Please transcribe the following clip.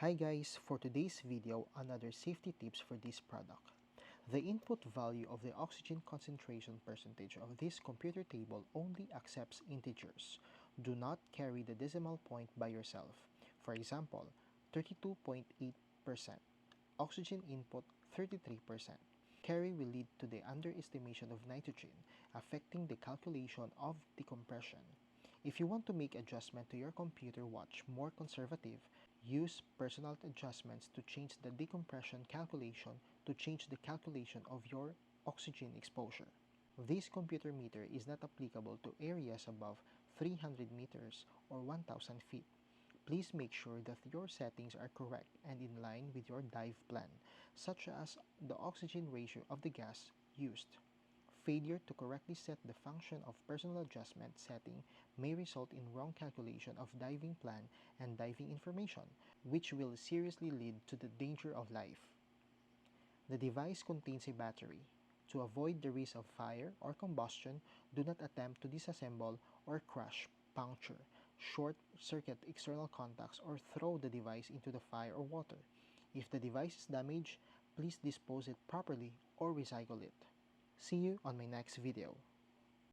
Hi guys, for today's video, another safety tips for this product. The input value of the oxygen concentration percentage of this computer table only accepts integers. Do not carry the decimal point by yourself. For example, 32.8%. Oxygen input 33%. Carry will lead to the underestimation of nitrogen, affecting the calculation of decompression. If you want to make adjustment to your computer watch more conservative, use personal adjustments to change the decompression calculation to change the calculation of your oxygen exposure. This computer meter is not applicable to areas above 300 meters or 1,000 feet. Please make sure that your settings are correct and in line with your dive plan, such as the oxygen ratio of the gas used. Failure to correctly set the function of personal adjustment setting may result in wrong calculation of diving plan and diving information, which will seriously lead to the danger of life. The device contains a battery. To avoid the risk of fire or combustion, do not attempt to disassemble or crush, puncture, short-circuit external contacts, or throw the device into the fire or water. If the device is damaged, please dispose it properly or recycle it. See you on my next video.